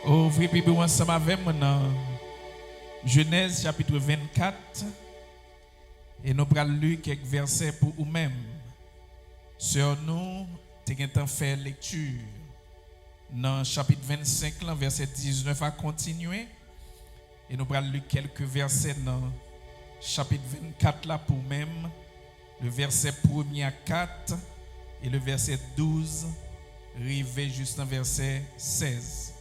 Ouvrez Bible ensemble avec moi dans Genèse chapitre 24 et nous allons lire quelques versets pour nous-mêmes. Sur nous, nous avons fait lecture dans chapitre 25, verset 19 à continuer. Et nous allons lire quelques versets dans chapitre 24 là pour même, le verset 1er à 4 et le verset 12, arrivé jusqu'au verset 16.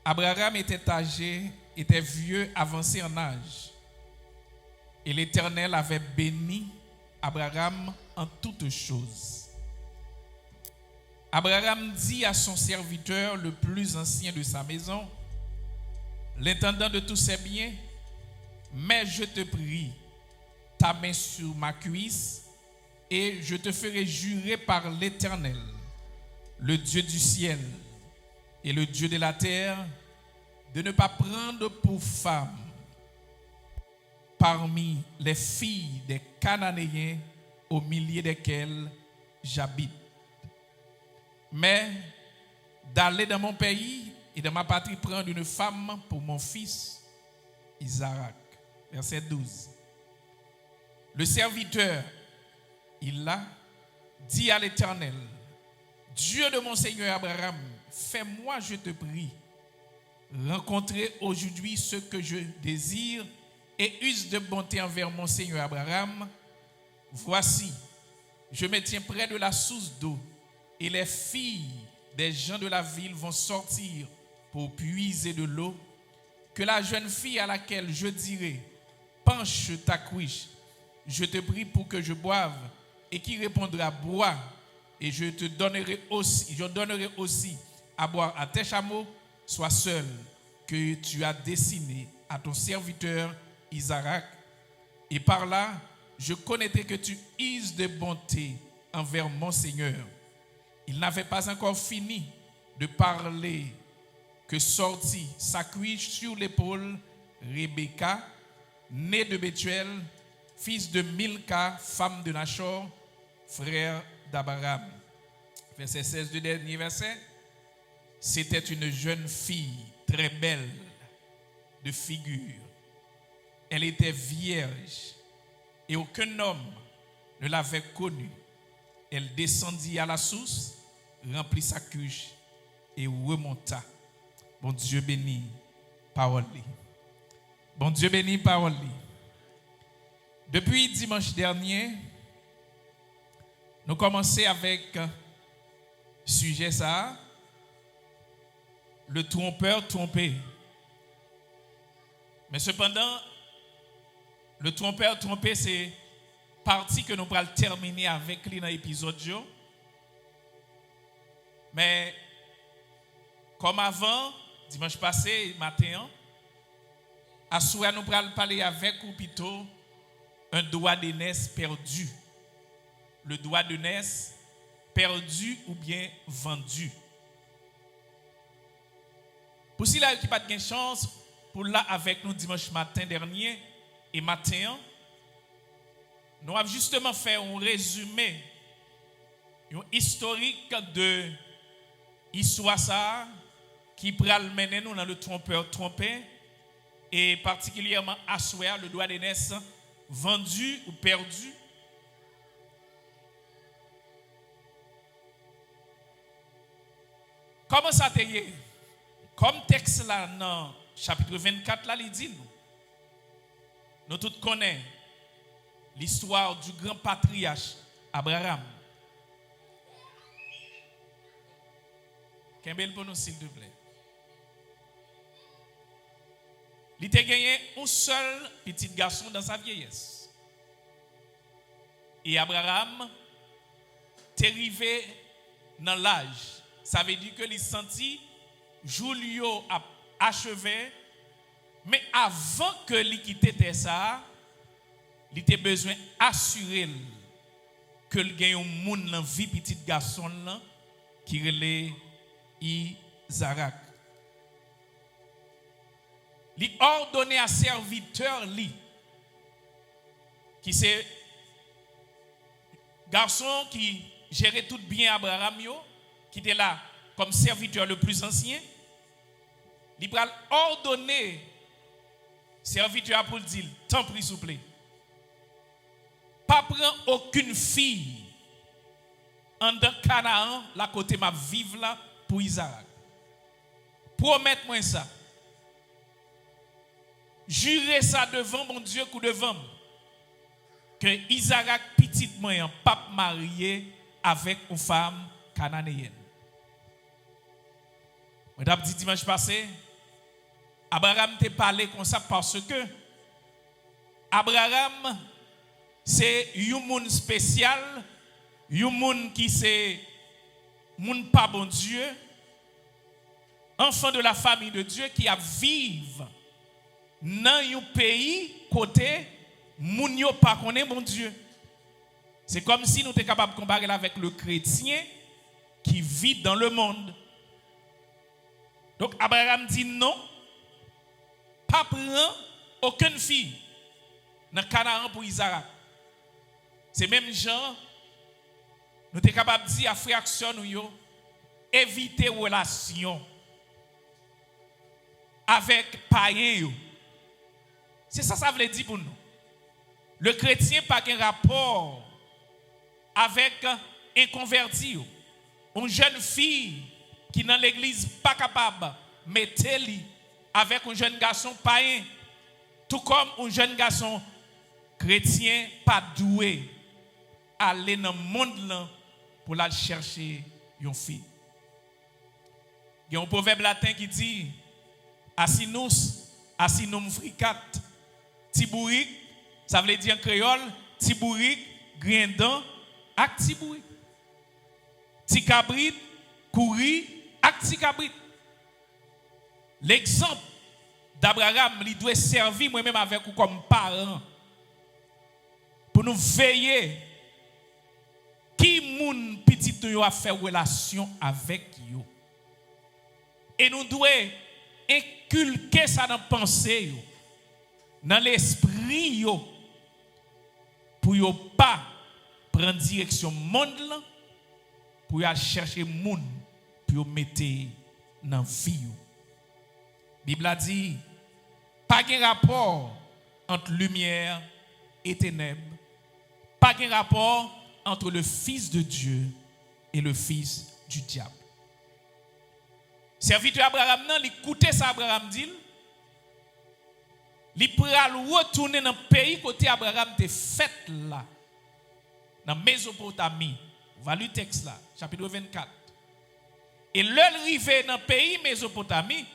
Abraham était âgé, était vieux, avancé en âge. Et l'Éternel avait béni Abraham en toutes choses. Abraham dit à son serviteur, le plus ancien de sa maison, l'intendant de tous ses biens, mais je te prie, ta main sur ma cuisse, et je te ferai jurer par l'Éternel, le Dieu du ciel et le Dieu de la terre, de ne pas prendre pour femme parmi les filles des Cananéens au milieu desquels j'habite, mais d'aller dans mon pays et dans ma patrie prendre une femme pour mon fils Isaac. Verset 12. Le serviteur, il a dit à l'Éternel, Dieu de mon Seigneur Abraham, fais-moi, je te prie, rencontrer aujourd'hui ce que je désire et use de bonté envers mon Seigneur Abraham. Voici, je me tiens près de la source d'eau et les filles des gens de la ville vont sortir pour puiser de l'eau. Que la jeune fille à laquelle je dirai, penche ta cuisse, je te prie pour que je boive, et qui répondra, bois, et je donnerai aussi à boire à tes chameaux, sois seul, que tu as dessiné à ton serviteur Isaac, et par là, je connaîtrai que tu uses de bonté envers mon Seigneur. Il n'avait pas encore fini de parler que sortit sa cuisse sur l'épaule Rebecca, née de Bethuel, fils de Milka, femme de Nachor, frère d'Abraham. Verset 16 du dernier verset. C'était une jeune fille très belle de figure. Elle était vierge et aucun homme ne l'avait connue. Elle descendit à la source, remplit sa cuche et remonta. Bon Dieu béni, parole. Bon Dieu béni, parole. Depuis dimanche dernier, nous commençons avec sujet ça, le trompeur trompé. Mais cependant, le trompeur trompé, c'est partie que nous allons terminer avec lui dans l'épisode. Mais comme avant, dimanche passé, matin, à soir, nous allons parler avec ou plutôt un droit d'aînesse perdu. Le droit d'aînesse perdu ou bien vendu. Pour ceux qui n'ont pas de chance, pour là avec nous dimanche matin dernier et matin, nous avons justement fait un résumé, un historique de l'histoire ça qui pral mener nous dans le trompeur trompé et particulièrement à soir le droit d'aînesse vendu ou perdu. Comment ça t'est? Comme texte là dans chapitre 24 là, il dit nous tous connaissons l'histoire du grand patriarche Abraham. Kembel pour nous s'il te plaît. Il a gagné un seul petit garçon dans sa vieillesse. Et Abraham est arrivé dans l'âge. Ça veut dire que il senti Julio a achevé, mais avant que il quitte ça, il était besoin d'assurer que il gagne un monde dans vie petit garçon là qui relait Isaac. Il ordonné à serviteur li qui c'est garçon qui gérait tout bien Abraham yo, qui était là comme serviteur le plus ancien, il va ordonner serviteur pour dire, tant pis s'il vous plaît, pas prendre aucune fille en dans Canaan, la côté ma vivre là pour Isaac. Promettez-moi ça. Jurez ça devant mon Dieu ou devant moi, que Isaac petit moyen pas marié avec une femme cananéenne. Je t'ai dit dimanche passé, Abraham t'a parlé comme ça parce que Abraham c'est un monde spécial, un monde qui c'est monde pas bon Dieu, enfant de la famille de Dieu qui a vivre dans un pays côté moun yo pas connaît mon Dieu. C'est comme si nous étions capables de comparer avec le chrétien qui vit dans le monde. Donc Abraham dit non, pas prendre aucune fille dans Canaan pour Isaac. C'est même genre, nous sommes capables de dire à frère nous éviter relation avec païens. C'est ça veut dire pour nous. Le chrétien n'a pas un rapport avec un converti. Une jeune fille qui dans l'église pas capable de mettre avec un jeune garçon païen. Tout comme un jeune garçon chrétien pas doué aller dans le monde là pour aller chercher une fille. Il y a un proverbe latin qui dit Asinus fricat, tibourik, ça veut dire en créole, tibourik, grindant, ak tibourik. Tikabrit, kouri, ak tikabrit. L'exemple d'Abraham, il doit servir moi-même avec vous comme parent pour nous veiller qui moun petit nous a fait relation avec yo. Et nous devons inculquer ça dans la pensée, dans l'esprit, pour ne pas prendre direction monde, pour chercher monde, pour mettre dans la vie. La Bible a dit, pas de rapport entre lumière et ténèbres, pas de rapport entre le Fils de Dieu et le Fils du diable. Serviteur Abraham, il écoutait ça, Abraham dit, il pourra retourner dans le pays côté Abraham te fait là, dans Mésopotamie. On va lire le texte là, chapitre 24. Et l'arrivée dans le pays Mésopotamie,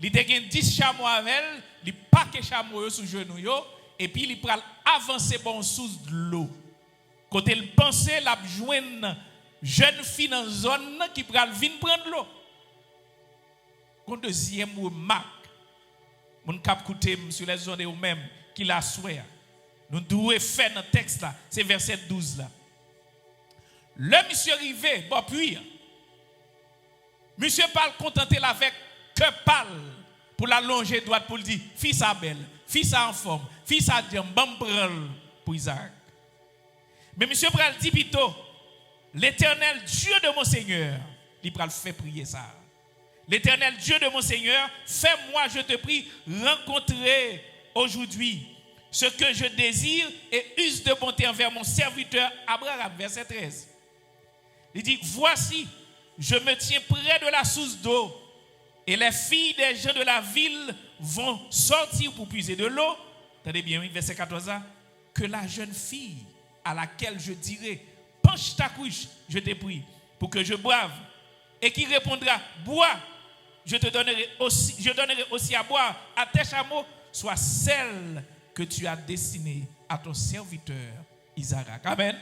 il a 10 chameaux avec elle, il paquet chameaux sous genou et puis il pourra avancer bon sous de l'eau. Quand il pensait la joindre jeune fille dans une zone qui pourra venir prendre l'eau. Une deuxième remarque, mon cap côté sur les zones ou même qui la souhait. Nous devons faire dans le texte là, c'est verset 12 là. Le monsieur arrivé, bon puis, monsieur parle contenté avec que parle pour la longer droite pour dire fils à belle, fils à en forme, fils à diam, pour Isaac. Mais monsieur pral dit plutôt, l'Éternel Dieu de mon Seigneur, il pral fait prier ça. L'Éternel Dieu de mon Seigneur, fais-moi, je te prie, rencontrer aujourd'hui ce que je désire et use de bonté envers mon serviteur Abraham. Verset 13. Il dit, voici, je me tiens près de la source d'eau et les filles des gens de la ville vont sortir pour puiser de l'eau. Attendez bien, verset 14. Que la jeune fille à laquelle je dirai, penche ta couche, je te prie, pour que je boive, et qui répondra, bois, je donnerai aussi à boire à tes chameaux, soit celle que tu as destinée à ton serviteur Isaac. Amen.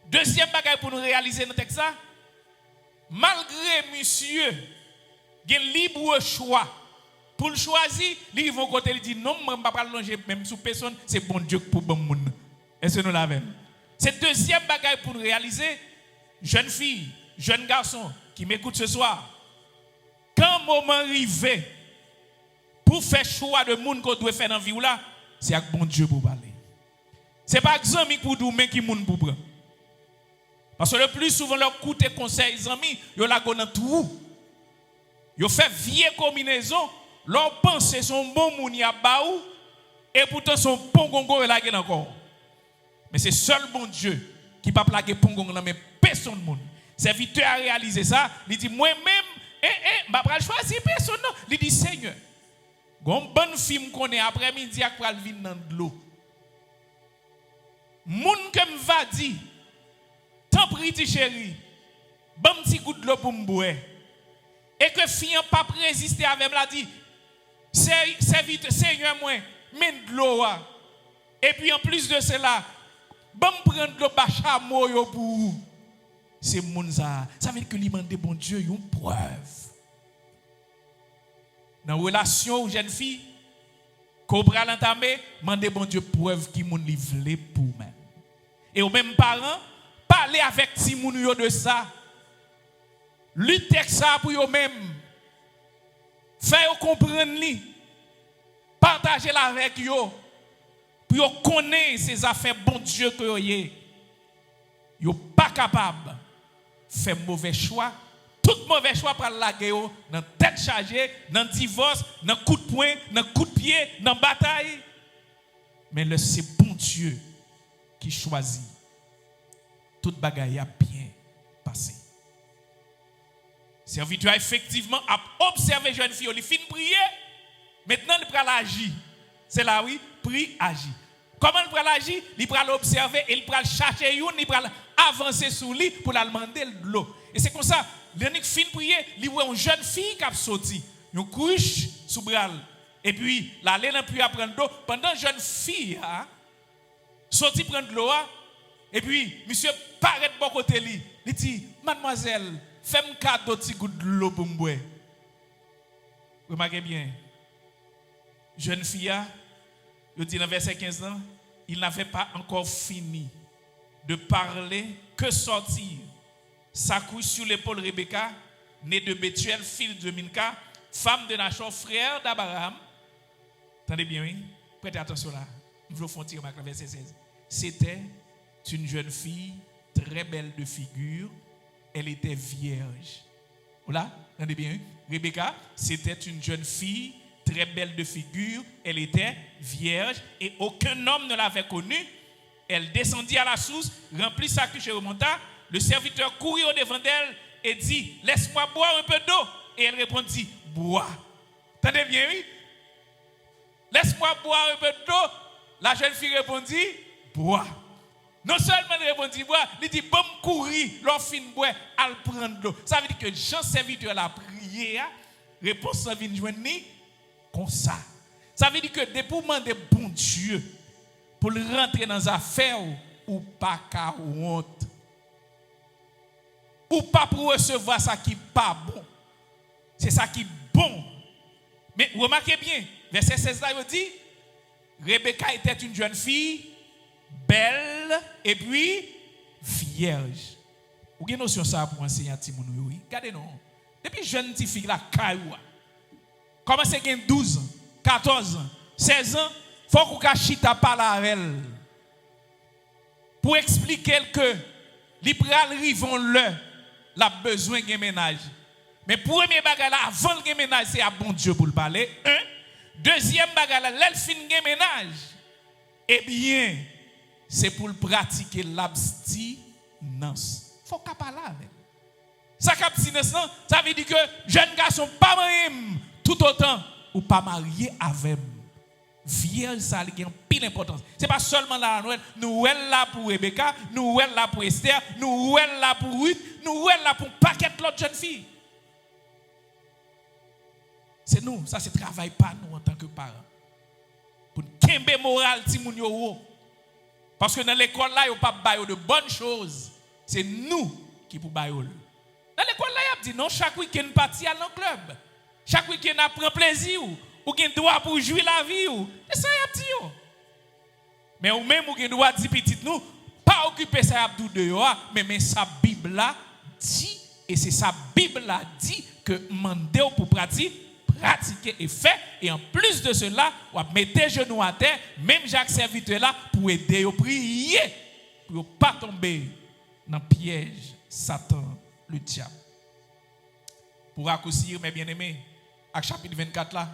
Deuxième bagaille pour nous réaliser notre texte, malgré monsieur, il y a un libre choix. Pour le choisir, ils vont côté, il dit non, je ne vais pas longer même sous personne, c'est bon Dieu pour bon monde. Est-ce que nous l'avons? C'est deuxième bagaille pour nous réaliser, jeune fille, jeune garçon qui m'écoute ce soir, quand le moment arrive pour faire choix de monde qu'on doit faire dans la vie là, c'est avec bon Dieu pour parler. C'est pas exemple pour nous mais qui monde pour prendre. Parce que le plus souvent, leur coûte conseil, les amis, ils ont dans tout. Ils fait vieille combinaison, leur pensée sont bon mouni à baou, et pourtant son bon gongo est là encore. Mais c'est seul bon Dieu qui pas plaguer pongongo dans mais personne monde. Serviteur a réalisé ça, il dit moi-même m'a pas choisir personne non. Il dit Seigneur, gon bonne fille connaît après-midi ak pral vinn dans de l'eau. Moun que me va dire tant prie chéri, bon petit goût de l'eau pour me boire. Et que fille pas résister avec la dit serviteur Seigneur moi, mène de l'eau. Et puis en plus de cela, bon prendre le chameau pour vous. C'est moun ça. Ça veut dire que lui demande bon Dieu une preuve. Dans la relation aux jeunes filles, qu'on pral entamer, demandez bon Dieu preuve qui moun li vle pour même. Et aux mêmes parents, parlez avec ti moun yo de ça. Luttez ça pour eux même. Faites comprendre li. Partagez la avec yo. Pour connaître ces affaires bon Dieu que yo yo pas capable faire mauvais choix. Tout mauvais choix pour la guerre dans tête chargée, dans divorce, dans coup de poing, dans coup de pied, dans bataille. Mais c'est bon Dieu qui choisit. Toute bagaille a bien passé. Serviteur effectivement a observé jeune fille, il fin prier. Maintenant il prend l'agir. C'est là oui, prie, agir. Comment il prend l'agir? Il prend l'observer et il prend chercher il prend avancer sur lui pour la demander de l'eau. Et c'est comme ça, l'unique fin prier, il voit une jeune fille qui a sorti, une couche sous bras. Et puis la laine puis à prendre l'eau pendant jeune fille a sorti prendre l'eau et puis monsieur paraît de bon côté lui. Il dit mademoiselle, fais-moi cadeau petit goût de l'eau pour me boire. Remarquez bien. Jeune fille a il dit dans verset 15 ans, il n'avait pas encore fini de parler que sortir sa couche sur l'épaule Rebecca, née de Bethuel, fille de Milka, femme de Nachor, frère d'Abraham. Attendez bien, oui? Prêtez attention là. Je vous fais tirer le verset 16. C'était une jeune fille très belle de figure. Elle était vierge. Voilà, attendez bien, oui? Rebecca, c'était une jeune fille très belle de figure, elle était vierge et aucun homme ne l'avait connue. Elle descendit à la source, remplit sa cuche et remonta. Le serviteur courut au devant d'elle et dit, laisse-moi boire un peu d'eau. Et elle répondit, bois. Attendez bien, oui? Laisse-moi boire un peu d'eau. La jeune fille répondit, bois. Non seulement elle répondit, bois, elle dit, bon, courir, l'on fin boire, elle prend de l'eau. Ça veut dire que Jean serviteur l'a prié, réponse à vient joindre comme ça. Ça veut dire que depuis pour demander bon Dieu pour rentrer dans les affaires ou pas qu'à honte. Ou pas pour recevoir ça qui n'est pas bon. C'est ça qui est bon. Mais remarquez bien, verset 16 là, il dit, Rebecca était une jeune fille, belle et puis vierge. Vous avez une notion ça pour enseigner à Timoun? Oui. Regardez non. Depuis jeune petite fille là, Kayoua. Comment c'est qu'il y a 12 ans, 14 ans, 16 ans, il faut qu'on chita parler avec elle. Pour expliquer que les pral rivon le la besoin de ménage. Mais premier bagage là, avant le ménage, c'est à bon Dieu pour le parler. Deuxième bagage là, l'elfine de ménage. Eh bien, c'est pour pratiquer l'abstinence. Il faut qu'on parle avec elle. Ça abstinence, ça veut dire que jeune garçon pas marié tout autant ou pas marié avec vierge, ça a une pile importance. Ce n'est pas seulement la Noël, nous sommes là pour Rebecca, nous sommes là pour Esther, nous sommes là pour Ruth, nous sommes là pour un paquet de l'autre jeune fille. C'est nous, ça c'est travail pas nous en tant que parents. Pour kembe moral ti moun yo. Parce que dans l'école là, il n'y a pas de bonnes choses. C'est nous qui pour bailler. Dans l'école là, il y a dit non, chaque week-end parti à notre club. Chaque week-end a prend plaisir ou gen droit pour jouer la vie ou. C'est ça y a dit. Mais ou même ou gen droit dire petit nous pas occuper ça Abdou dehors mais sa Bible là dit et c'est sa Bible là dit que mandé pour pratiquer et faire et en plus de cela on mettre genoux à terre même Jacques serviteur là pour aider au prier pour pas tomber dans le piège Satan, le diable. Pour raccourcir, mes bien-aimés, à chapitre 24 là,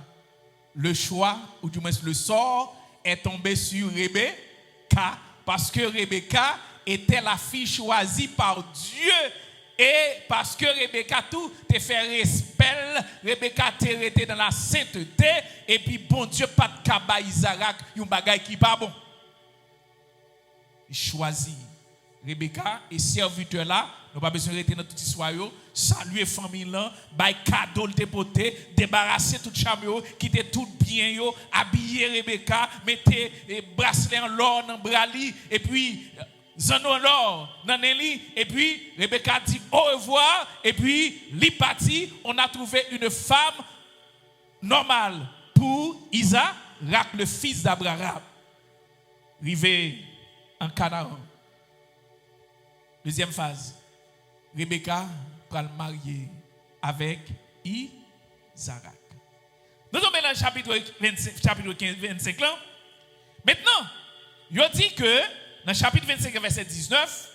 le choix, ou du moins le sort, est tombé sur Rebecca, parce que Rebecca était la fille choisie par Dieu. Et parce que Rebecca tout te fait respect, Rebecca te resté dans la sainteté, et puis bon Dieu pas de kaba Isaac, yon bagay qui pas bon. Il choisit Rebecca et serviteur là, nous pas besoin de rester dans toute histoire, saluer famille là, bay cadeau le dépoté, débarrasser tout chamio, quitter tout bien yo, habiller Rebecca, mettez bracelet en l'or dans bras li, et puis Zanon l'or dans Nelly, et puis Rebecca dit au revoir, et puis li parti, on a trouvé une femme normale pour Isaac, le fils d'Abraham. Rivé en Canaan. Deuxième phase. Rebecca va le marier avec Isaac. Nous sommes dans le chapitre 25 là. Maintenant, il dit que dans le chapitre 25 verset 19,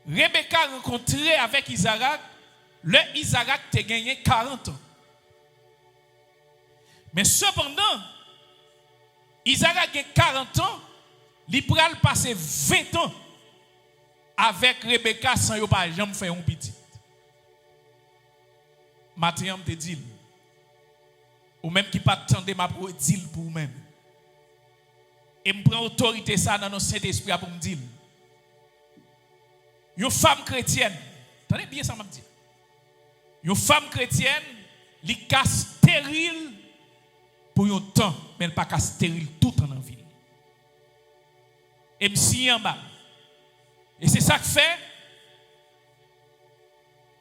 Rebecca rencontré avec Isaac, le Isaac a gagné 40 ans. Mais cependant, Isaac a gagné 40 ans, il pourra passer 20 ans avec Rebecca sans yo pas jamais faire un petit. Maintenant, te dit, ou même qui pas attendre ma pour dire pour vous-même. Et me prend autorité ça dans notre Saint-Esprit pour me dire. Une femme chrétienne, attendez bien ça m'a dit. Une femme chrétienne, elle est stérile pour un temps, mais elle n'est pas stérile tout en vie. Et si en bas. Et c'est ça que fait.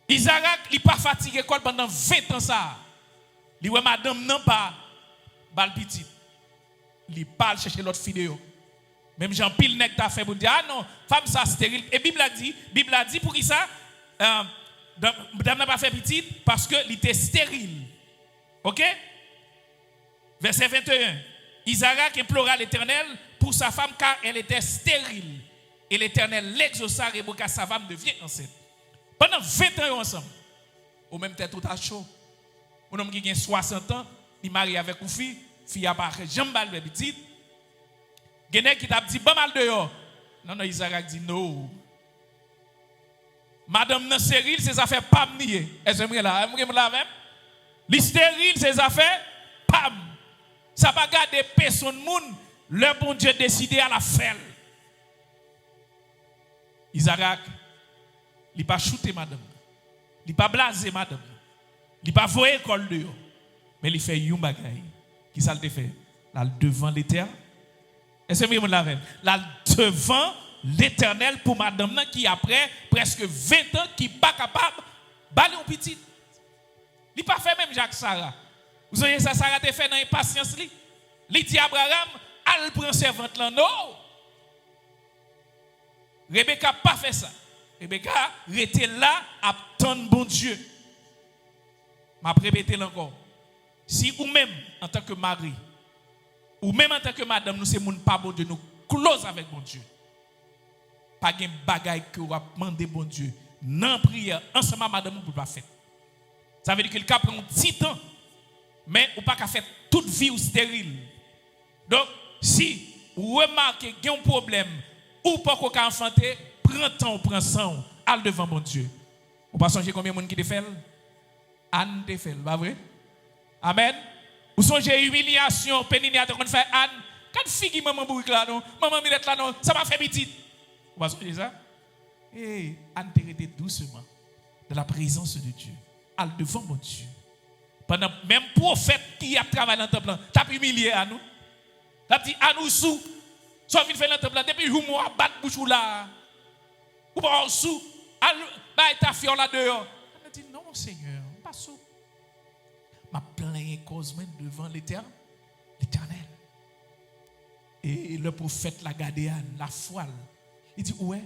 Isaac, il n'est pas fatigué pendant 20 ans ça. Il dit, madame, non pas, bal petit. Il parle chercher l'autre vidéo. Même Jean Pile n'est pas fait pour dire, ah non, femme ça stérile. Et Bible a dit pour qui ça? Madame n'a pas fait petit parce qu'il était stérile. Ok? Verset 21. Isaac implora l'Éternel pour sa femme car elle était stérile. Et l'Éternel l'exauça et pour sa femme devient enceinte. Pendant 20 ans ensemble. Au même temps, tout à chaud. Un homme qui a 60 ans, il est marié avec une fille. Fille a pas jamais le petit. Genek qui t'a dit pas mal dehors. Non, Isaac dit non. Madame non stérile, ses affaires pas nier. Est-ce que là, même? Les stériles, ses affaires pam. Ça pas garder personne monde. Le bon Dieu décidé à la faire. Isaac, il pas shooter madame. Il pas blaser madame. Il pas voyer école dehors. Mais il fait un bagay. Qui ça le fait? Là devant l'Éternel. Est-ce que vous l'avez? Là devant l'Éternel pour madame qui après presque 20 ans qui pas capable baler un petit. Il pas fait même Jacques Sarah. Vous voyez ça Sarah te fait dans impatience li. Il dit Abraham, al prend servante là non. Rebecca pas fait ça. Rebecca était là à attendre bon Dieu. M'a répété encore. Si ou même en tant que mari, ou même en tant que madame, nous sommes pas bon Dieu, nous close avec bon Dieu. Pas de bagaille que vous demandez bon Dieu. Non prière, ensemble madame, vous ne pouvez pas faire. Ça veut dire qu'il prend un petit temps, mais vous ne pouvez pas faire toute vie ou stérile. Donc, si vous remarquez qu'il y a un problème, ou pas qu'on a enfanté, prends temps, prends sang, allez devant mon Dieu. Vous ne pas songer combien de monde qui te fait? Anne te fait, pas vrai? Amen. Vous songez humiliation, péninia, quand on fait Anne, quand fille maman bourrique là non, maman mirette là non, ça va faire petit. Vous va songer ça? Eh, Anne te rete doucement dans la présence de Dieu. Allez devant mon Dieu. Pendant même prophète qui a travaillé dans le temple, t'as humilié à nous. T'as dit à nous sous. Soit vite fait dans le temple depuis un mois battre bouche là. Ou pas sous. Bah ta fiole là dehors. On a dit non Seigneur, pas sous. Ma plein cause même devant l'Éternel. Et le prophète l'a gardé la foi. Il dit ouais,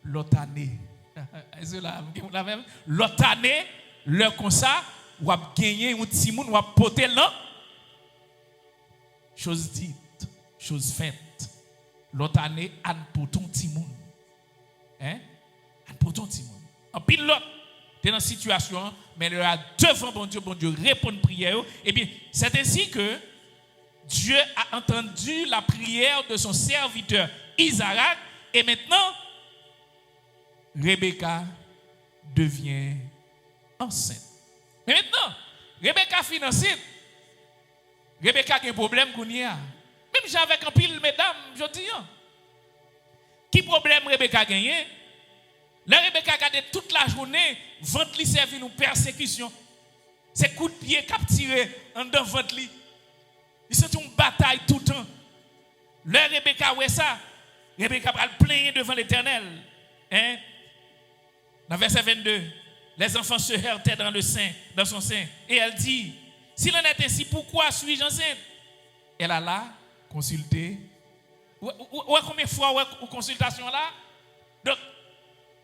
l'autre année. L'autre année, le comme ça, ou a gagné un petit monde, ou a porté là. Chose dite, chose faite. L'autre année, Anne pour ton petit monde. Hein? Pour ton petit monde. En pile l'autre, tu es dans une situation, mais là, devant bon Dieu répond prière. Et bien, c'est ainsi que Dieu a entendu la prière de son serviteur Isaac. Et maintenant, Rebecca devient enceinte. Mais maintenant, Rebecca finit enceinte. Rebecca a un problème qu'on y a. Même j'avais un pile, mesdames, je dis. Qui problème Rebecca a gagné? La Rebecca a gardé toute la journée, ventre li servi nous persécution. C'est coups de pied cap tiré en dedans ventre li. C'est une bataille tout le temps. La Rebecca ouais ça. Rebecca va le plaindre devant l'Éternel. Hein? Dans verset 22, les enfants se heurtaient dans son sein. Et elle dit, s'il en est ainsi, pourquoi suis-je enceinte? Elle a là consulté. Combien de fois consultation là? Donc,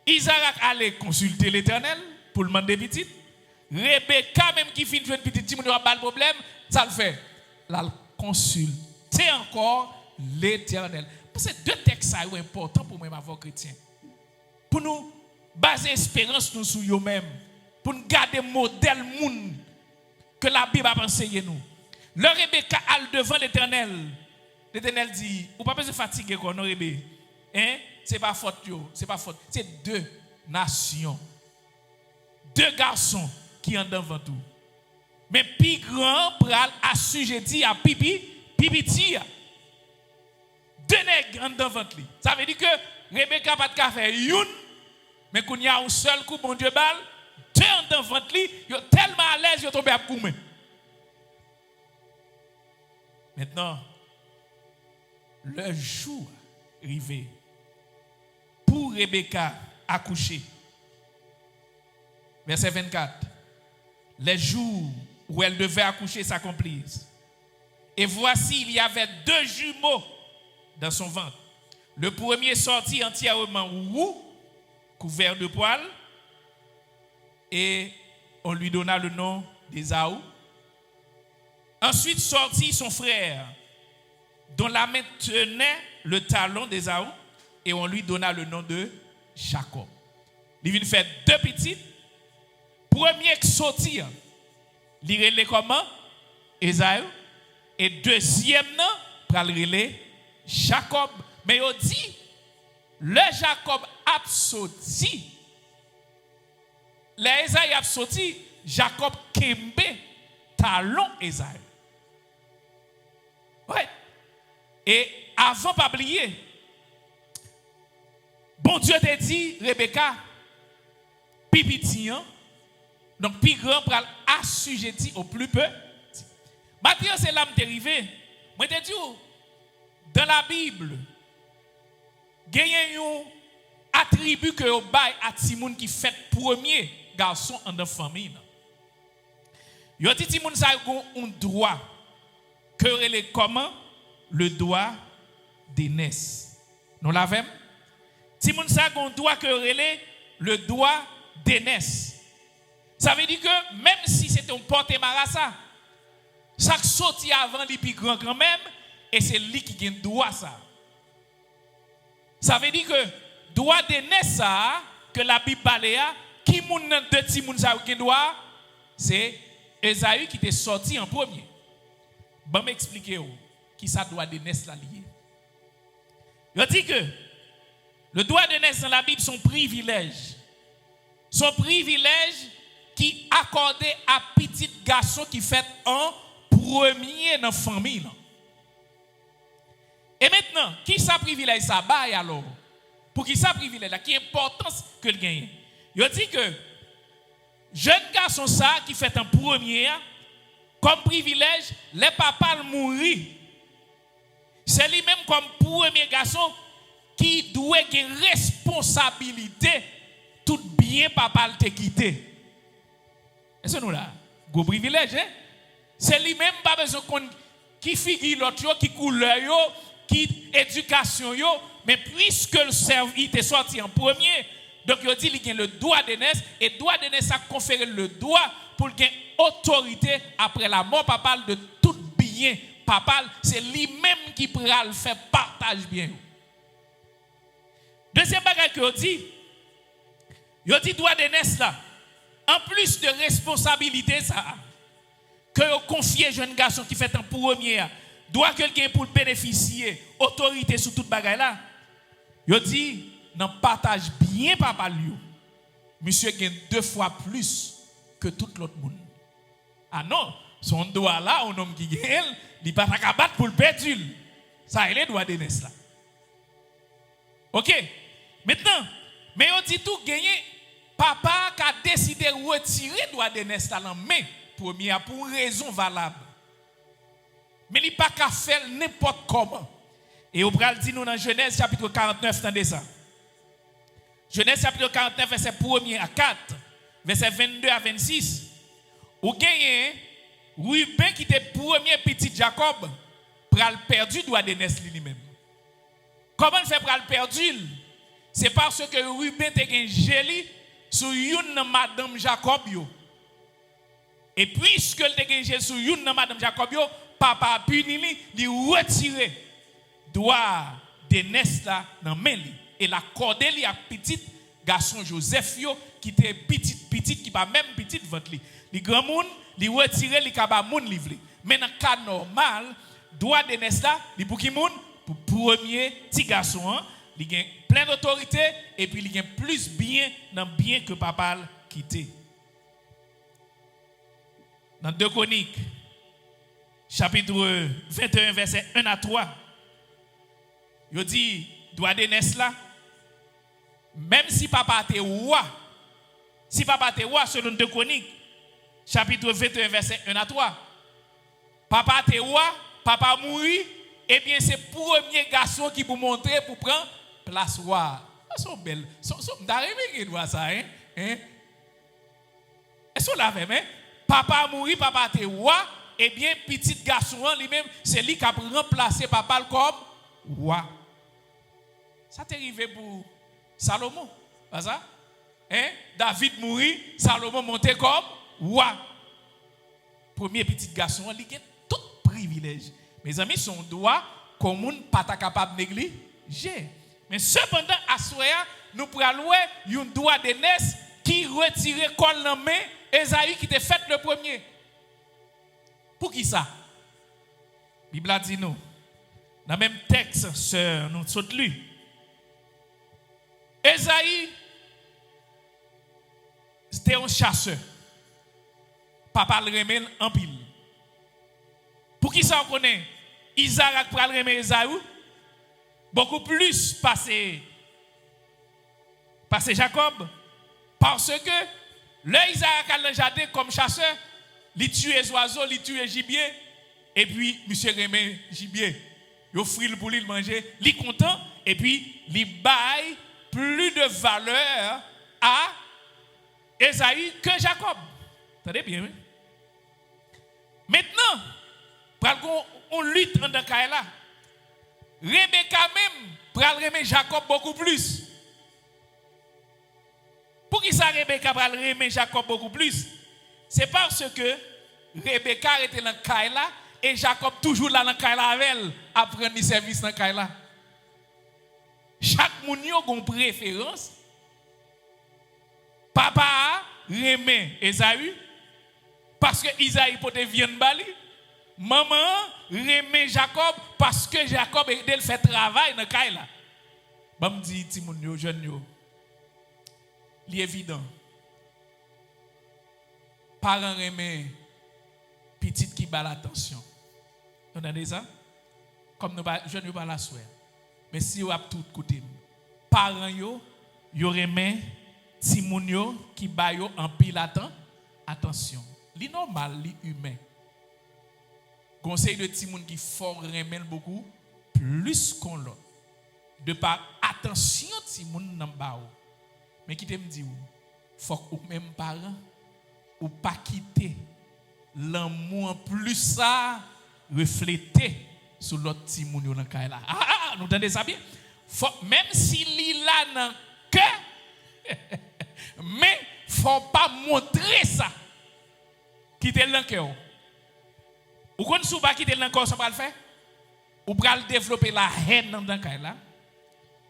Isaac allait consulter l'Éternel pour le demander petit. Rebecca, même qui finit de petit, si on n'a pas de problème, ça le fait. Là, consulter encore l'Éternel. Parce que deux textes sont importants pour moi, ma voix chrétienne. Pour nous baser espérance nous sur nous-mêmes. Pour nous garder modèle monde que la Bible a enseigné nous. Le Rebecca allait devant l'Éternel. L'Éternel dit, ou pas besoin de fatiguer qu'on aurait bien. Hein? C'est pas faute, c'est pas faute. C'est deux nations. Deux garçons qui sont devant tout. Mais plus grand pral assujetti à pipi. Deux nègres devant lui. Ça veut dire que Rebecca pas de faire une, mais qu'on y a un seul coup, bon Dieu balle, deux devant lui, ils sont tellement à l'aise, ils sont tombés à coumer. Maintenant, le jour arrivé pour Rebecca accoucher. Verset 24. Les jours où elle devait accoucher s'accomplissent. Et voici, il y avait deux jumeaux dans son ventre. Le premier sortit entièrement roux, couvert de poils, et on lui donna le nom d'Ésaü. Ensuite sortit son frère, dont la main tenait le talon d'Ésaü, et on lui donna le nom de Jacob. Il vient faire deux petites. Premier qui sortit, il relève comment? Ésaü. Et deuxième, pour le relève Jacob. Mais il dit, le Jacob a sorti. Le Ésaü a sorti, Jacob kembe talon Ésaü. Ouais. Et avant pas oublier, bon Dieu t'a dit, Rebecca, petit, donc plus grand pour assujetti au plus petit. Maintenant, c'est là que arrivé. Moi, je te dis, dans la Bible, il y a un attribut que vous avez à Timoun qui fait premier garçon en la famille. Il y a dit Timoun ça a un droit que relève comment? Le droit d'aînesse. Nous l'avons? Timoun ça a un droit que relève le droit d'aînesse. Ça veut dire que même si c'est un porte-marassa, ça sorti avant les plus grands quand même, et c'est lui qui a le droit ça. Ça veut dire que droit d'aînesse ça, que la Bible parle, qui moun de ti moun ça qui droit, c'est Ésaü qui était sorti en premier. Bon m'expliquer qui ça droit d'aînesse là lié. Je dis que le droit d'aînesse dans la Bible son privilège. Son privilège qui accordé à petit garçon qui fait un premier dans la famille. Et maintenant, qui ça privilège ça bail alors? Pour qui ça privilège là? Qui importance que le gagne? Il dit que jeune garçon ça qui fait un premier comme privilège, les papas mourir. C'est lui-même comme premier garçon qui doit avoir responsabilité tout bien papa te quitté. Est-ce que nous là? Gros privilège, hein? C'est lui-même pas besoin qui figure l'autre, qui couleur, qui éducation, mais puisque le service est sorti en premier, donc il dit qu'il a le droit d'aînesse, et le droit d'aînesse a conféré le droit pour qu'il ait autorité après la mort papa de tout bien. Papa, c'est lui-même qui pourra le faire partage bien. Deuxième bagage que dit droit d'aînesse là. En plus de responsabilité ça que vous confiez jeune garçon qui fait en premier doit quelqu'un pour bénéficier autorité sur toute bagaille là. Yo dit non partage bien papa lui. Monsieur gagne 2 fois plus que tout l'autre monde. Ah non, son droit là un homme qui gagne, il pas ta battre pour le perdre. Ça il est droit d'aînesse là. OK. Maintenant, mais on dit tout gagner papa qui a décidé de retirer droit d'aînesse là en main première pour raison valable. Mais il pas qu'à faire n'importe comment. Et on va le dire nous dans Genèse chapitre 49 tendez ça. Genèse chapitre 49 verset 1 à 4, verset 22 à 26. Ou gagne Ruben qui était premier petit Jacob pral perdu droit d'aînesse lui-même. Comment il fait pral perdu? C'est parce que Ruben te gen jeli sur une madame Jacob yo. Et puisque le te gen jeli sur une madame Jacob yo, papa puni li retirer droit d'aînesse là dans main li et la cordé li à petit garçon Joseph yo qui était petit qui pas même petit ventre li. Li grand monde li retirer li ka ba moun livrer. Mais dans cas normal, droit d'aînesse là, li pour qui moun pour premier petit garçon hein, il gagne plein d'autorité et puis il gagne plus bien dans bien que papa quitté. Dans 2 Chroniques chapitre 21 verset 1 à 3. Il dit droit d'aînesse là même si papa était roi selon 2 Chroniques chapitre 21 verset 1 à 3. Papa était roi, papa mourit. Eh bien, c'est le premier garçon qui vous montre pour prendre place roi. Ils sont belles. D'arriver qui ça, hein? Elles sont là même, hein? Papa mourit, papa était roi. Eh bien, petit garçon lui-même, c'est lui qui a remplacé papa comme roi. Ça t'est arrivé pour Salomon, pas ça? Hein? David mourit, Salomon monté comme roi. Premier petit garçon, il a tout privilège. Mes amis, son droit, comme on pas capable de négliger. Mais cependant, à soya, nous prenons un droit d'aînesse qui retire col dans main Esaü qui était fait le premier. Pour qui ça? La Bible a dit nous. Dans le même texte, sœur, nous sommes lu. Esaü, c'était un chasseur. Papa le remet en pile. Pour qui ça on connaît? Isaac pral remet Esaü beaucoup plus passé Jacob parce que le Isaac a le jardin comme chasseur, il tue les oiseaux, il tue les gibier et puis monsieur remet gibier. Il offre pour lui manger, il est content et puis il baille plus de valeur à Esaü que Jacob. Attendez bien, oui? Maintenant, on lutte en cas là. Rebecca même pral remet Jacob beaucoup plus. Pour qui ça Rebecca pral remet Jacob beaucoup plus? C'est parce que Rebecca était dans cas là et Jacob toujours là dans cas là avec elle à prendre service dans cas là. Chaque moun yo gon préférence. Papa remet Esaü parce que Isaïe pote viande bali. Maman remet Jacob parce que Jacob aide fait travail dans kay là. Bam dit ti moun yo jeune yo. Li évident. Parents remet petite qui ba l'attention. On a ça comme nous jeune yo pas la souhait. Mais si yo a tout côté. Parents yo remet ti moun yo qui ba yo en pile attention. Li normal, li humain. Conseil de ti moun qui fort remen beaucoup plus qu'on l'autre. De par attention ti moun nan ba ou. Mais qui te me dit ou faut ou même parent ou pas quitter l'amour plus ça refléter sur l'autre ti moun yo nan kay là. Nous entendez ça bien? Faut, même si li là nan cœur mais faut pas montrer ça. Quitter le cœur. Ou quand sou pas quitter le corps, ça va le faire? Ou pral développer la haine dans le cas là?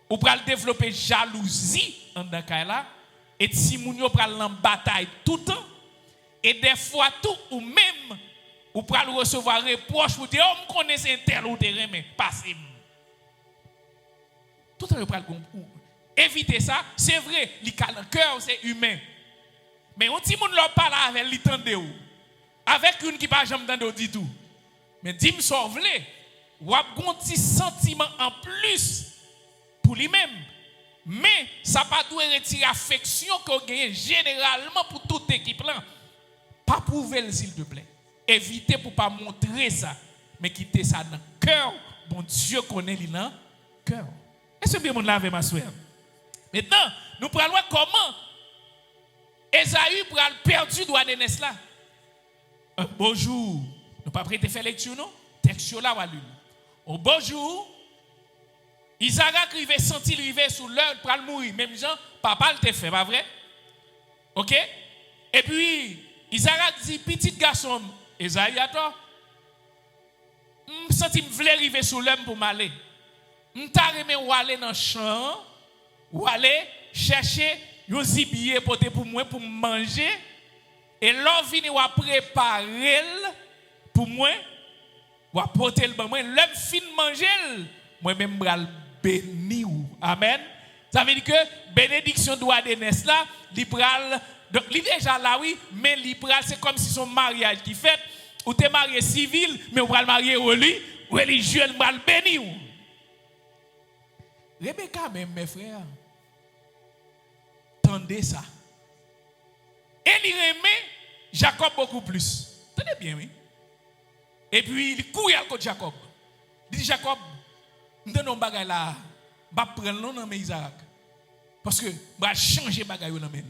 ou pral développer jalousie en dans cas là et si moun yo pral en bataille tout le temps et des fois tout ou même ou pral recevoir reproche ou dire oh me connais un tel ou terrain mais passez tout le temps pral éviter ça c'est vrai le cœur c'est humain mais on ti moun leur parle avec li tande ou avec une qui pas jamais tande dit tout mais dis-moi sauve les ou a un petit sentiment en plus pour lui-même. Mais ça pas doit retirer affection qu'on gagne généralement pour toute équipe là. Pas prouver s'il te plaît. Évitez pour pas montrer ça, mais quitter ça dans le cœur. Bon Dieu connaît lui dans le cœur. Est-ce que bien mon lave ma soeur? Maintenant, nous prenons comment Esaü pral perdu droit d'aînesse là. Bonjour. Nous pas prêter faire lecture non? Texte là va lire. Au bonjour. Isaac arrivait senti river sous l'heure pour mourir même Jean papa le fait pas vrai OK et puis Isaac dit petit garçon Esaü à toi senti me vle river sous l'homme pour m'aller m'ta remé ou aller dans champ ou aller chercher un zibier pour moi pour manger et l'on vini ou préparer pour moi ou apporter le bon moi l'homme fin manger moi même bral béni ou amen ça veut dire que bénédiction doit d'aînesse là libéral donc il déjà là oui mais libéral c'est comme si son mariage qui fait ou t'es marié civil mais on va le marier religieux on va le béni ou Rebecca même mes frères tendez ça et il aimait Jacob beaucoup plus tenez bien oui et puis il couille à côté de Jacob il dit Jacob nous non bagay là va prendre non dans Isaac parce que va changer bagay dans men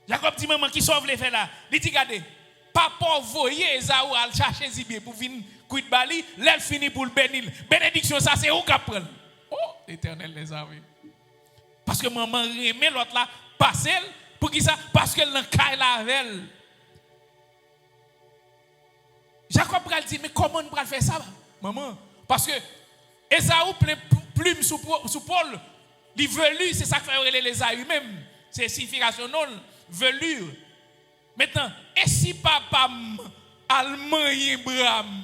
Jacob dit maman qui sauve les fait là il dit regardez papa voyer Esaü à chercher zibier pour venir cuit bali l'elle fini pour le bénir bénédiction ça c'est où qu'a prendre oh l'Éternel les amis parce que maman remet l'autre là passer pour qui ça parce qu'elle dans caille la avec Jacob pral dit mais comment on pral faire ça maman parce que Esaü plein plume sous Paul, il velu, c'est ça que fait les Esaü même, c'est signification non, velure. Maintenant, et si papa allemand Abraham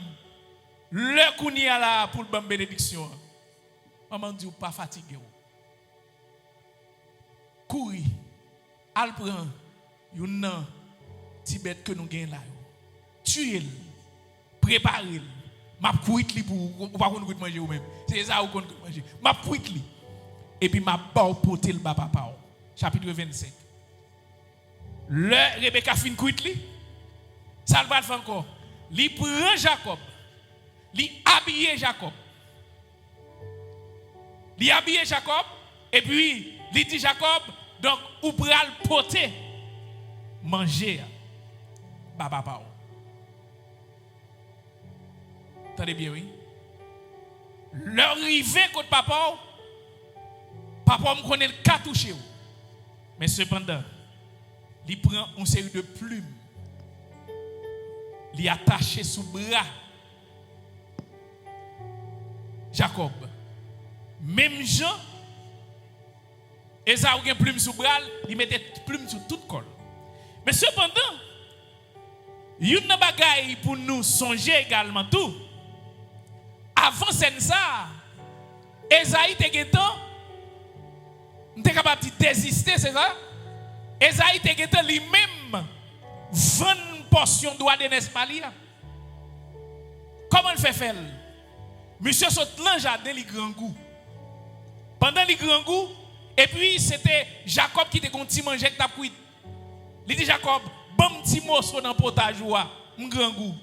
le kounia là pour le bénédiction. Maman dit ou pas fatigué ou. Courir, al prend une Tibet que nous gagnons là. Tuer, préparer. M'a cuite li pour pas qu'on manger ou même c'est ça ou qu'on manger m'a cuite li et puis m'a pas porter le papa chapitre 25 le Rebecca fin cuite li ça va faire encore li prend Jacob li habiller Jacob et puis li dit Jacob donc ou pral porter manger papa. Attendez bien, oui. Leur rivé contre papa me connaît le cas touché. Mais cependant, il prend une série de plumes. Il attaché sous bras. Jacob. Même Jean, Esaü a une plume sous bras, il mettait plume sur toute col. Mais cependant, il y a une bagaille pour nous songer également tout. Avant ça, Esaü était capable de désister, c'est ça? Esaü était lui-même 20 portions de droit d'aînesse Malia. Comment il fait faire? Monsieur saute dans le jardin, il grand goût. Pendant le grand goût, et puis c'était Jacob qui était content de manger avec ta cuite. Il dit Jacob, bon petit morceau dans le potage, un grand goût.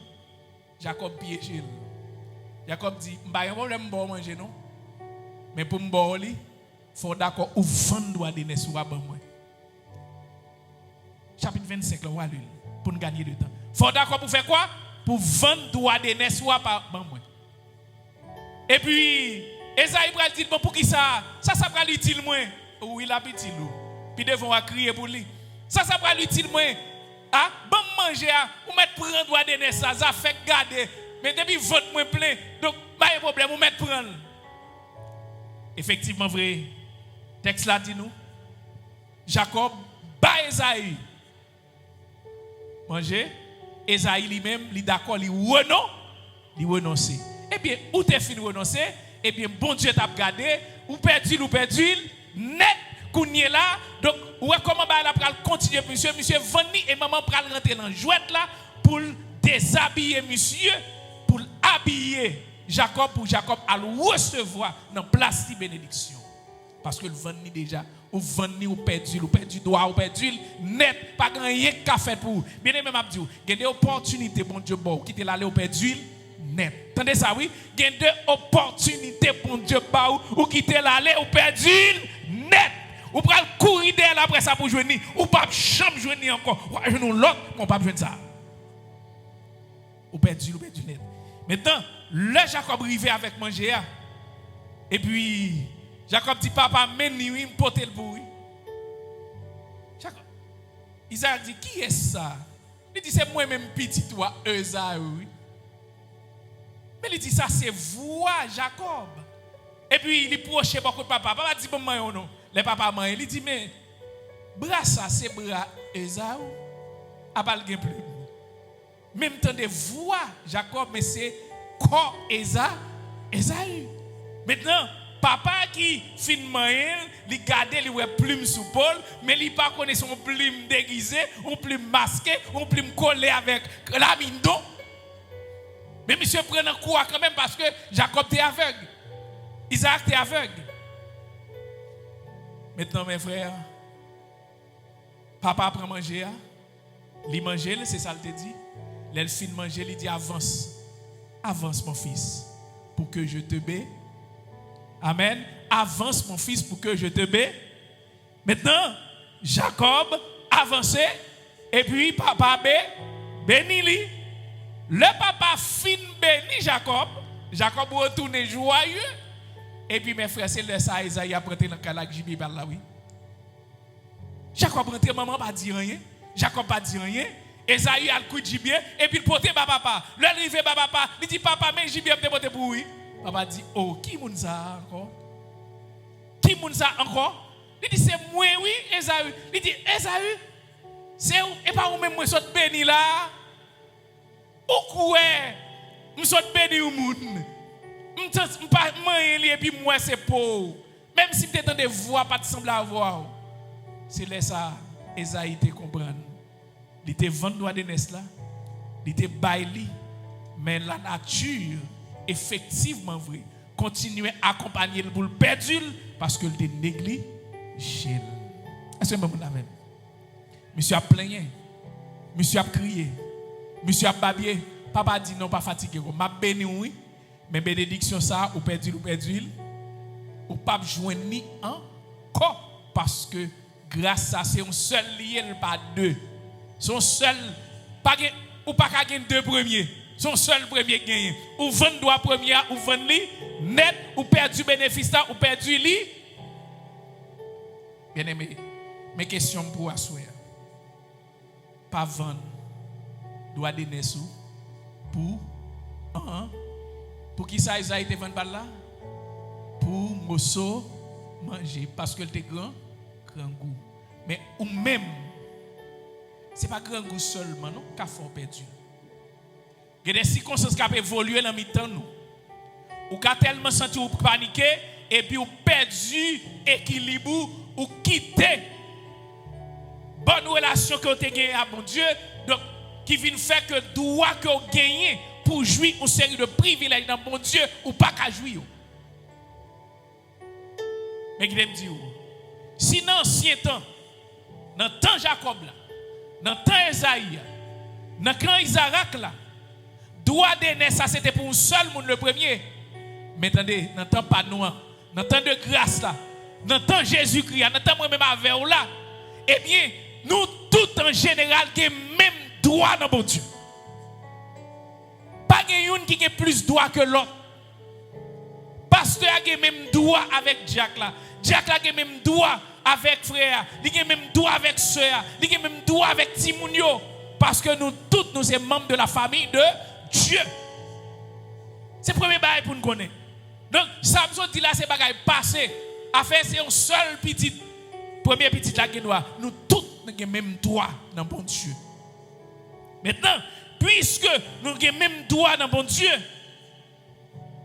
Jacob piégé. Jacob dit, je n'ai pas de problème pour manger, non? Mais pour me boire, il faut d'accord ou vendre droit d'aînesse ou pas moi. Chapitre 25, là, on va lire pour nous gagner du temps. Il faut d'accord pour faire quoi? Pour vendre droit d'aînesse ou pas moi. Et puis, Esaü va dire, bon, pour qui ça? Ça va l'utile moins. Oui, il a petit loup. Puis devant va crier pour lui. Ça va l'utile moins. Ah, bon manger, ou mettre prendre droit d'aînesse, ça fait garder. Mais depuis vote moins plein, donc pas de problème, vous mettez prendre. Effectivement vrai, Texte là dit nous, Jacob, bat Esaïe. Manger, Esaïe lui-même, il d'accord, il renonce. Eh bien, où t'es fini renoncer? Eh bien, bon Dieu t'a gardé, ou perdu, net, kounye là. Donc, ouais, comment elle va continuer, monsieur Vanni et maman pral rentrer dans jouette là pour déshabiller monsieur, pour habiller Jacob, pour Jacob à recevoir dans place de bénédiction. Parce que le Vanni déjà, ou Vanni ou perdu droit, ou perdu net, pas grand rien qu'a fait pour. Bien aimé, m'a dit, il y a des opportunités, bon Dieu, bon, qui te l'aller au perdu net. Entendez ça, oui? Il y a des opportunités, bon Dieu, ou qui te l'aller au perdu net. Ou pral courir derrière après ça pour jouer ni, ou pas jamais jouer ni encore. Ou je nous l'autre, on pas jouer ça. Ou perdu net. Maintenant, le Jacob arrivé avec manger et puis Jacob dit papa mène lui me porter le bruit. Jacob Isaac dit qui est ça? Il dit c'est moi même petit toi Esaü. Mais il dit ça c'est voix Jacob. Et puis il proche beaucoup de papa. Papa dit bon moi non. Les papas man, il dit mais bras ça c'est bras Esaü. A pas le plus. Même temps de voix Jacob mais c'est corps Esaü. Maintenant papa qui fin moyen, il garde li ouais plume sous Paul, mais il pas connaît son plume déguisé, ou plume masqué, ou plume collé avec la mindo. Mais monsieur prend un coup quand même parce que Jacob était aveugle. Isaac était aveugle. Maintenant mes frères, papa prend manger, il mange, c'est ça il te dit. L'elle fin manger, il dit avance mon fils pour que je te baie. Amen. Avance mon fils pour que je te baie. Maintenant, Jacob avance et puis papa béni lui. Le papa fin béni Jacob. Jacob retourne joyeux. Et puis mes frères, c'est le ça Isaïe a prêté dans la Jibi là oui. Jacob rentre maman pas dire rien. Jacob pas dire rien. Esaïe a le coup de gibier et puis il porte papa. Le arrivé papa, il dit papa mais gibier me porter pour lui. Papa dit oh qui moun ça encore? Qui moun ça encore? Il dit c'est moi oui Esaïe. Il dit Esaïe c'est et pas ou même moi saute béni là. Ou quoi? Me saute béni ou moun. M'pas man et puis moi c'est pauvre. Même si tu entends des voix pas te semble avoir. C'est là ça Esaïe te comprendre. Il te vend droit de naissance là. Il te baili mais la nature effectivement vrai continuer à accompagner le boule perdu parce que il te négligé. Est-ce que vous avez monsieur a plaigné, monsieur a crié, monsieur a babié, papa dit non pas fatigué, m'a béni oui, mais bénédiction ça ou perdu ou pas joindre ni encore parce que grâce à c'est un seul lié pas deux. Son seul pas ou pas gagner deux premiers. Son seul premier gagné. Ou 22 premiers ou 20 li net ou perdu bénéfice ou perdu li. Bien aimé, mes questions pour asseoir. Pas vendre doit donner sous pour qui ça Isaïe te vend par là? Pour mosso manger parce que le grand goût. Mais ou même c'est pas grand goût seulement non qu'a fort perdu. Il y a des circonstances qui ont évolué dans mi-temps nous. Ou qu'a tellement senti ou paniqué et puis ou perdu équilibre ou quitté bonne relation que vous avez gagné à mon Dieu donc qui vient faire que droit que vous gagnez pour jouir une série de privilèges dans mon Dieu ou pas qu'à jouir. Mais il me dit si dans l'ancien temps dans le temps Jacob là dans le temps Esaïe dans le temps Isaac là droit de ça c'était pour un seul monde le premier. Mais attendez, dans le temps pas noir, dans le temps de grâce là, dans le temps Jésus-Christ, dans le temps moi-même avec vous là, eh bien, nous tout en général qui même droit dans mon Dieu. Pas une qui a plus droit que l'autre. Pasteur a même droit avec Jack là. Jack là a même droit avec frère, il a même droit avec soeur, il a même droit avec Timounio. Parce que nous tous nous sommes membres de la famille de Dieu. C'est le premier bail pour nous connaître. Donc, Samson dit là, c'est bagaille passé affaire c'est un seul petit premier petit là qui doit nous tous nous avons même droit dans bon Dieu. Maintenant, puisque nous avons même droit dans bon Dieu,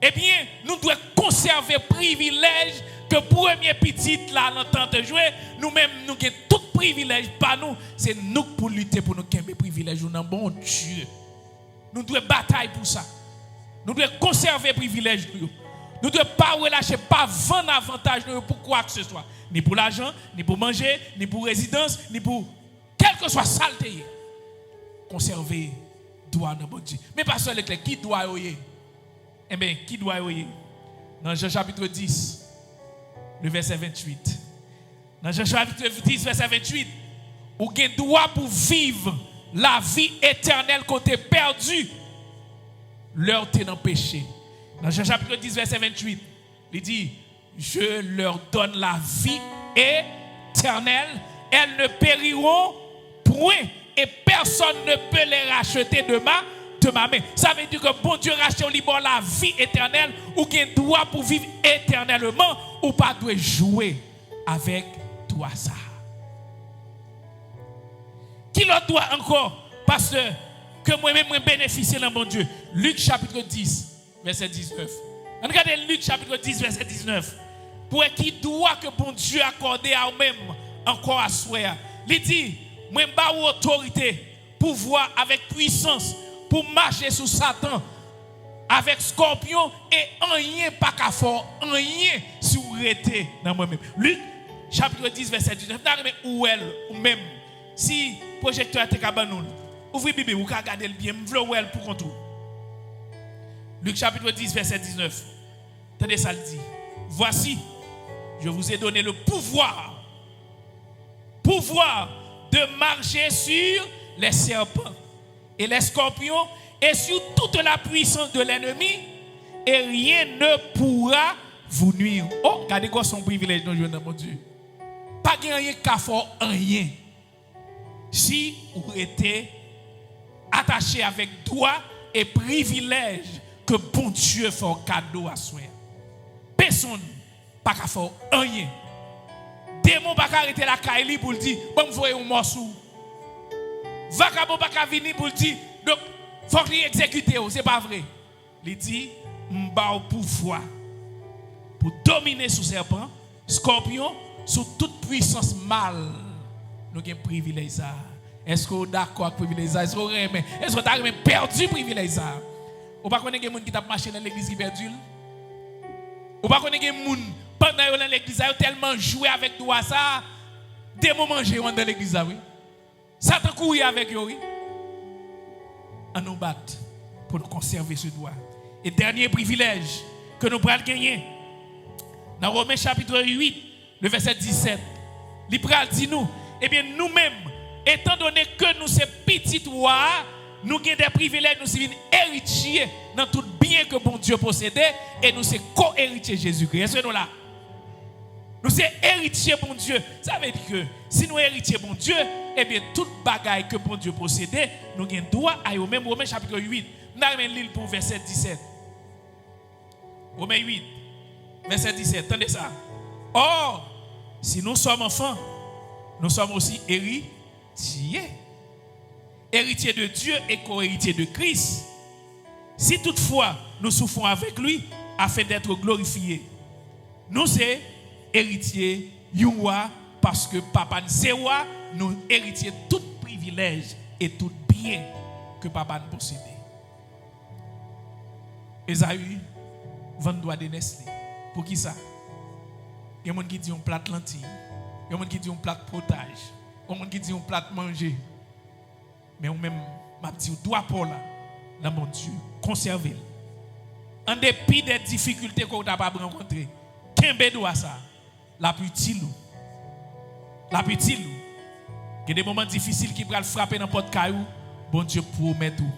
eh bien, nous devons conserver privilège que premier petit là l'entend jouer, nous-mêmes nous avons tout privilège pas nous, c'est nous pour lutter pour nous gagner privilège dans bon Dieu. Nous devons batailler pour ça. Nous devons conserver privilège nous. Nous ne devons pas relâcher, pas vendre avantage pour quoi que ce soit. Ni pour l'argent, ni pour manger, ni pour résidence, ni pour quel que soit saleté. Conserver droit dans bon Dieu. Mais pas seulement qui doit y. Eh bien, qui doit y? Dans Jean chapitre 10, le verset 28. Dans Jean chapitre 10, verset 28, ou avez droit pour vivre la vie éternelle côté perdu, leur t'es dans le péché. Dans Jean chapitre 10, verset 28, il dit, je leur donne la vie éternelle, elles ne périront point et personne ne peut les racheter de ma main. Ça veut dire que bon Dieu rachète au Liban la vie éternelle ou qu'il doit pour vivre éternellement ou pas doit jouer avec toi ça. Qui l'autre doit encore, pasteur, que moi-même bénéficier dans mon Dieu? Luc chapitre 10, verset 19. Regardez Luc chapitre 10, verset 19. Pour qui doit que bon Dieu accorde à vous-même encore à soi. Il dit, moi j'ai autorité, pouvoir avec puissance pour marcher sous Satan avec scorpion et rien pas qu'à faire, rien si vous restez dans moi-même. Luc chapitre 10, verset 19. Ou elle, ou même, si le projecteur est cabanon, ouvrez Bible, vous regardez le bien, vous voulez pour contour. Luc chapitre 10, verset 19. Tenez ça le dit. Voici, je vous ai donné le pouvoir de marcher sur les serpents et les scorpions et sur toute la puissance de l'ennemi et rien ne pourra vous nuire. Oh, regardez quoi son privilège dans mon Dieu. Pas rien qu'à faire rien. Si vous êtes attaché avec droit et privilège que bon Dieu fait un cadeau à soi. Personne pas qu'à faire rien. Démon pas qu'à arrêter la caille pour dire bon vous voyez un morceau. Vagabond pas qu'à venir pour dire donc faut qu'il exécute, c'est pas vrai. Il dit m'ba au pouvoir pour dominer sous serpent, scorpion, sous toute puissance mal. Nous avons privilège ça. Est-ce que vous êtes d'accord avec privilège ça? Est-ce que vous avez perdu privilège ça? Ou pas connaître des gens qui t'a marché dans l'église qui perdu? Ou pas connaître des gens pendant dans l'église qui tellement joué avec toi ça, des moments manger dans l'église oui. Satan courir avec eux oui. On nous bat pour nous conserver ce droit. Et dernier privilège que nous prenons gagner dans Romains chapitre 8, le verset 17. L'Ibral dit nous, eh bien nous-mêmes, étant donné que nous sommes petits rois, nous avons des privilèges, nous sommes héritiers dans tout bien que bon Dieu possédait et nous sommes co-héritiers de Jésus-Christ. Est-ce que nous là? Nous sommes héritiers bon Dieu. Ça veut dire que si nous héritiers bon Dieu, eh bien toute bagaille que bon Dieu possédait, nous avons droit à eux. Même Romains chapitre 8, nous avons l'île pour verset 17. Romains 8, verset 17. Attendez ça. Or, si nous sommes enfants, nous sommes aussi héritiers. Héritiers de Dieu et co-héritiers de Christ. Si toutefois nous souffrons avec lui afin d'être glorifiés, nous sommes héritiers Youa parce que Papa Nzewa nous héritiers tout privilège et tout bien que Papa nous possédait. Esaü vend droit de Nestlé. Pour qui ça? Il y a des gens qui disent un plat de lentilles. Il y a des gens qui disent un plat de potage. Il y a des gens qui disent un plat de manger. Mais on même m'a dit doit pour là dans mon Dieu conserver. En dépit des difficultés qu'on n'a pas rencontrées, qu'un doit ça la plus lou. La plus lou. Il y a des moments difficiles qui peuvent frapper dans porte caillou, bon Dieu promet tout.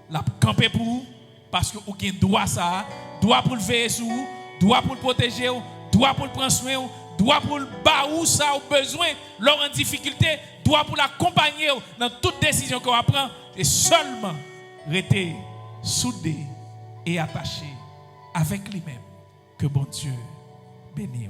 La camper pour vous parce que vous avez droit ça, droit pour le veiller sur vous, droit pour le protéger, droit pour le prendre soin, droit pour le baou ça au besoin, leur en difficulté, droit pour l'accompagner dans toute décision qu'on va prendre et seulement rester soudé et attaché avec lui-même que bon Dieu bénisse.